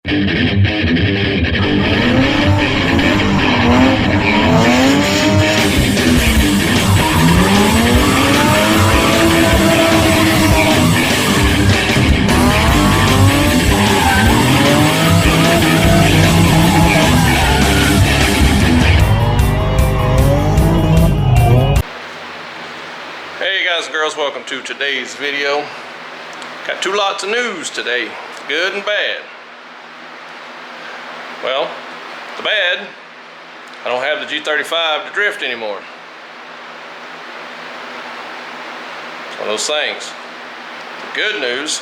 Hey guys and girls, welcome to today's video. Got two lots of news today, good and bad. Well, the bad, I don't have the G35 to drift anymore. It's one of those things. The good news,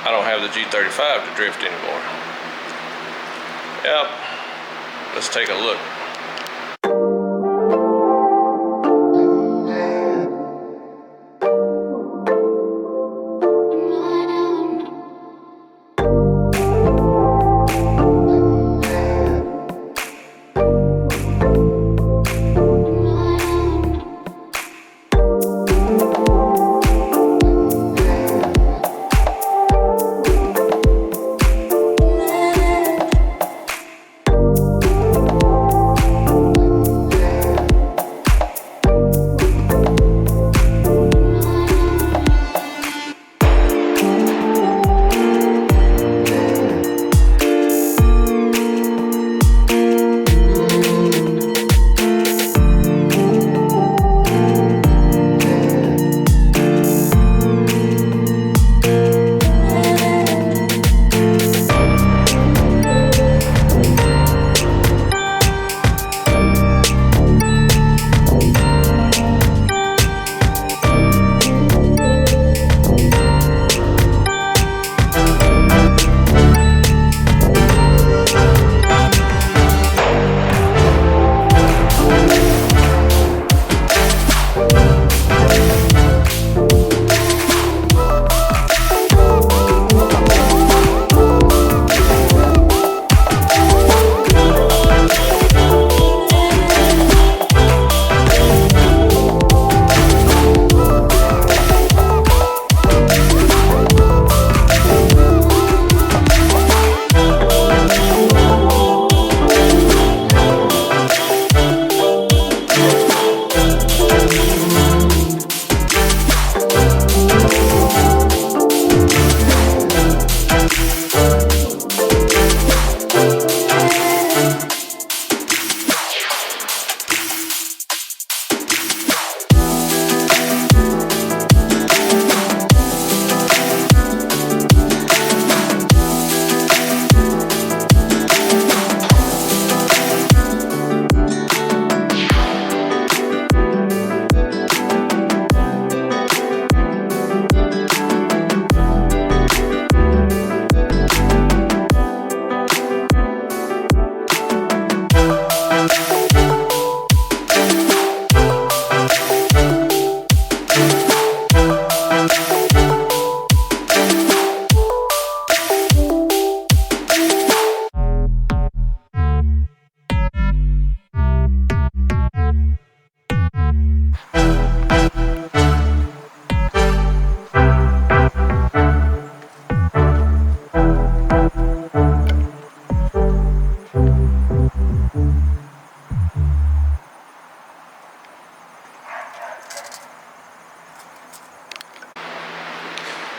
I don't have the G35 to drift anymore. Yep, let's take a look.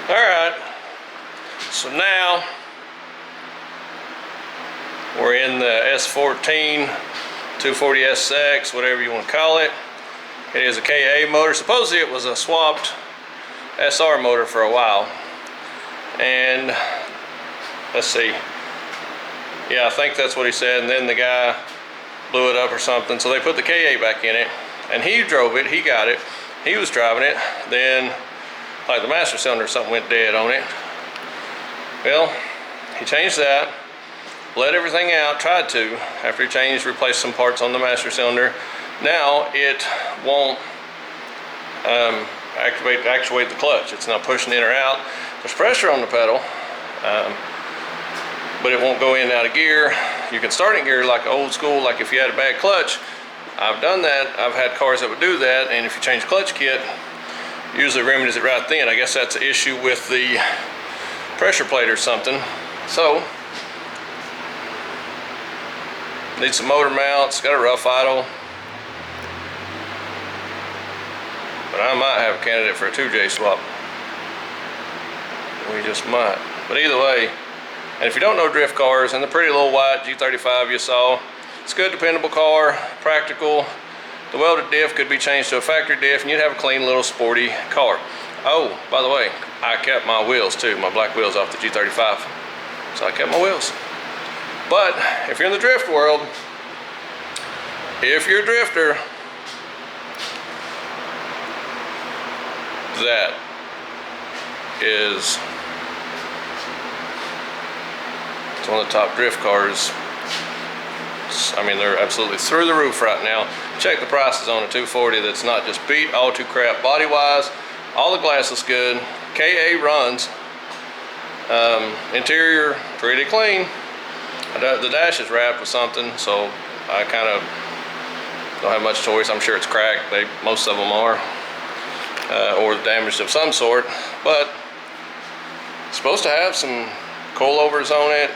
Alright, so now we're in the S14 240SX, whatever you want to call it. It is a KA motor. Supposedly it was a swapped SR motor for a while. And let's see. Yeah, I think that's what he said. And then the guy blew it up or something. So they put the KA back in it. And he drove it. He got it. He was driving it. Then like the master cylinder or something went dead on it. Well, he changed that, let everything out, tried to, after he changed, replaced some parts on the master cylinder. Now it won't actuate the clutch. It's not pushing in or out. There's pressure on the pedal, but it won't go in and out of gear. You can start in gear like old school, like if you had a bad clutch. I've done that. I've had cars that would do that, and if you change clutch kit, usually remedies it right then. I guess that's an issue with the pressure plate or something. So, need some motor mounts, got a rough idle. But I might have a candidate for a 2J swap. We just might. But either way, and if you don't know drift cars, and the pretty little white G35 you saw, it's a good, dependable car, practical. The welded diff could be changed to a factory diff, and you'd have a clean little sporty car. Oh, by the way, I kept my wheels too, my black wheels off the G35. So I kept my wheels. But if you're in the drift world, if you're a drifter, that is, it's one of the top drift cars. I mean, they're absolutely through the roof right now. Check the prices on a 240 that's not just beat all too crap body wise. All the glass is good. KA runs. Interior pretty clean. The dash is wrapped with something, so I kind of don't have much choice. I'm sure it's cracked. Most of them are, or damaged of some sort. But it's supposed to have some coilovers on it,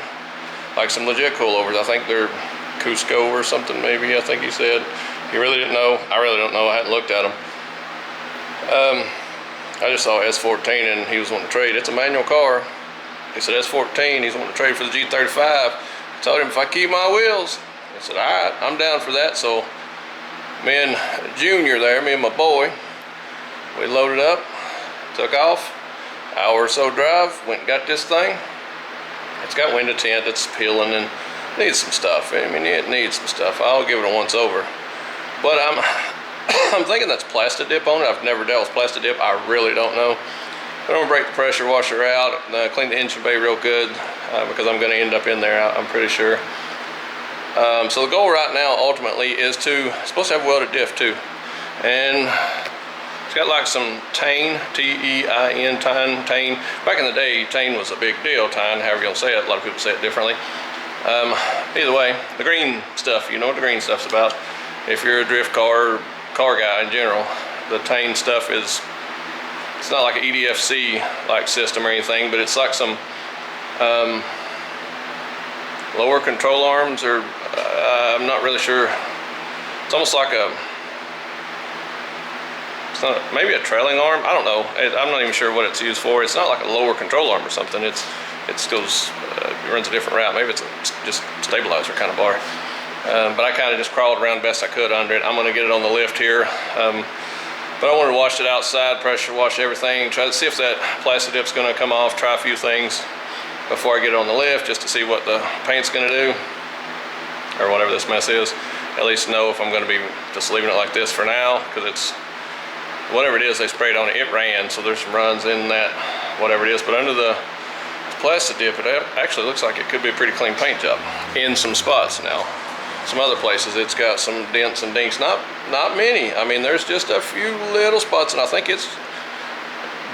like some legit coilovers. I think they're Cusco or something, maybe. I think he said. He really didn't know. I really don't know. I hadn't looked at them. I just saw S14 and he was wanting to trade. It's a manual car. He said S14. He's wanting to trade for the G35. I told him if I keep my wheels. He said, all right, I'm down for that. So me and Junior there, me and my boy, we loaded up, took off. Hour or so drive, went and got this thing. It's got window tint that's peeling and needs some stuff. I mean, it needs some stuff. I'll give it a once over. But I'm thinking that's plastic dip on it. I've never dealt with plastic dip. I really don't know. But I'm gonna break the pressure washer out, clean the engine bay real good because I'm gonna end up in there, I'm pretty sure. So the goal right now ultimately is supposed to have welded diff too. And it's got like some Tane, T-E-I-N, Tane. Back in the day, Tane was a big deal, Tane, however you want to say it. A lot of people say it differently. Either way, the green stuff, you know what the green stuff's about. If you're a drift car guy in general, the Tane stuff is, it's not like an EDFC like system or anything, but it's like some lower control arms, or I'm not really sure. It's almost like maybe a trailing arm. I don't know. I'm not even sure what it's used for. It's not like a lower control arm or something. It runs a different route. Maybe it's just stabilizer kind of bar. But I kind of just crawled around best I could under it. I'm going to get it on the lift here. But I wanted to wash it outside, pressure wash everything, try to see if that plastic dip's going to come off, try a few things before I get it on the lift, just to see what the paint's going to do, or whatever this mess is. At least know if I'm going to be just leaving it like this for now, because it's, whatever it is they sprayed on it, it ran, so there's some runs in that, whatever it is. But under the plastic dip, it actually looks like it could be a pretty clean paint job in some spots. Now, some other places it's got some dents and dinks, not many. I mean, there's just a few little spots, and I think it's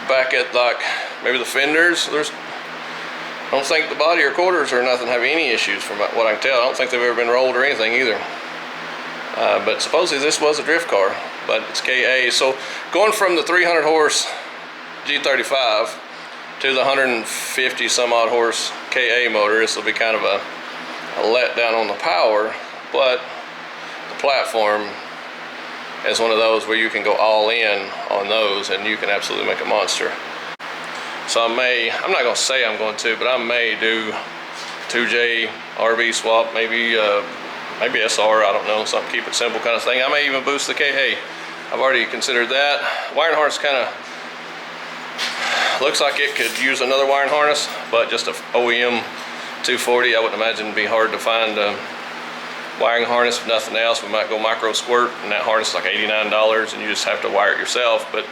back at like maybe the fenders. I don't think the body or quarters or nothing have any issues from what I can tell. I don't think they've ever been rolled or anything either. But supposedly this was a drift car, but it's KA. So going from the 300 horse G35 to the 150 some odd horse KA motor, this will be kind of a letdown on the power, but the platform is one of those where you can go all in on those and you can absolutely make a monster. So I'm not going to say I'm going to, but I may do 2J RB swap, maybe SR, I don't know, something keep it simple kind of thing. I may even boost the KA. I've already considered that. Wiring harness kind of looks like it could use another wiring harness, but just a OEM 240, I wouldn't imagine it'd be hard to find a wiring harness. If nothing else, we might go micro squirt, and that harness is like $89, and you just have to wire it yourself. But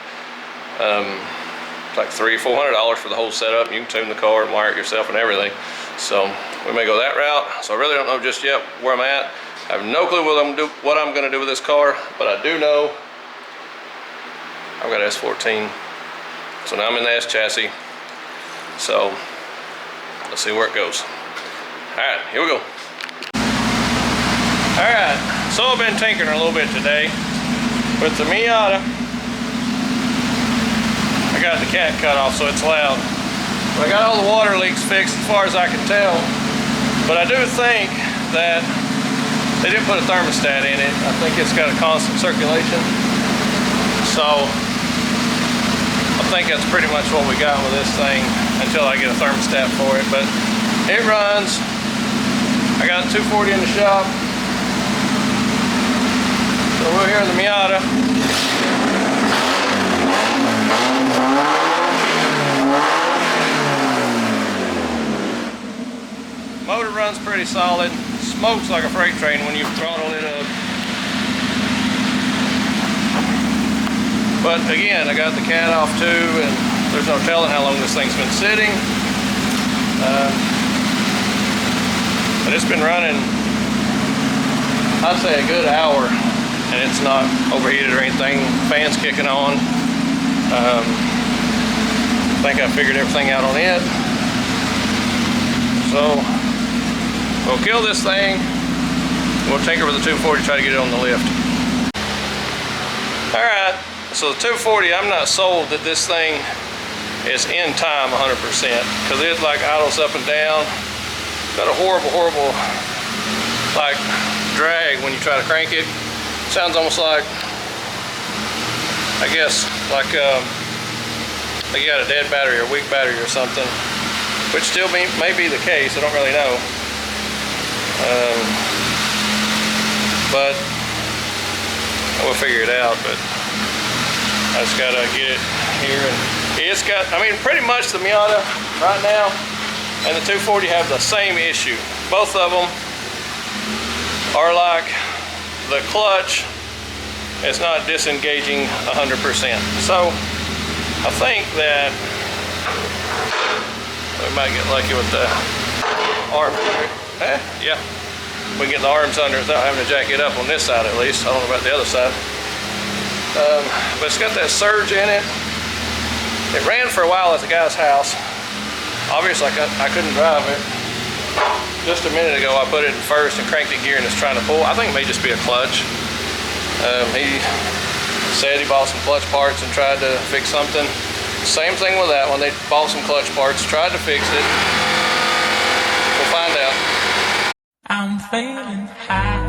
it's like $300-400 for the whole setup. You can tune the car and wire it yourself and everything. So we may go that route. So I really don't know just yet where I'm at. I have no clue what I'm going to do with this car, but I do know I've got S14. So now I'm in the S chassis. So let's see where it goes. All right, here we go. All right, so I've been tinkering a little bit today with the Miata. got the cat cut off, so it's loud. But I got all the water leaks fixed as far as I can tell. But I do think that they didn't put a thermostat in it. I think it's got a constant circulation. So I think that's pretty much what we got with this thing until I get a thermostat for it. But it runs. I got a 240 in the shop. So we'll hear the Miata. Motor runs pretty solid. Smokes like a freight train when you throttle it up. But again, I got the cat off too, and there's no telling how long this thing's been sitting. But it's been running, I'd say a good hour, and it's not overheated or anything. Fan's kicking on. I think I figured everything out on it. So we'll kill this thing. We'll take it with the 240, try to get it on the lift. All right, so the 240, I'm not sold that this thing is in time 100%, because it like idles up and down. Got a horrible like drag when you try to crank it. Sounds almost like, I guess, like you got a dead battery or weak battery or something, which still may be the case. I don't really know. But we'll figure it out. But I just gotta get it here, and it's got, I mean, pretty much the Miata right now and the 240 have the same issue. Both of them are like the clutch is not disengaging 100%. So I think that we might get lucky with the arms. Yeah, we can get the arms under without having to jack it up on this side at least. I don't know about the other side. But it's got that surge in it. It ran for a while at the guy's house. Obviously I couldn't drive it. Just a minute ago I put it in first and cranked the gear and it's trying to pull. I think it may just be a clutch. He said he bought some clutch parts and tried to fix something. Same thing with that one. They bought some clutch parts, tried to fix it. We'll find out. I'm feeling high.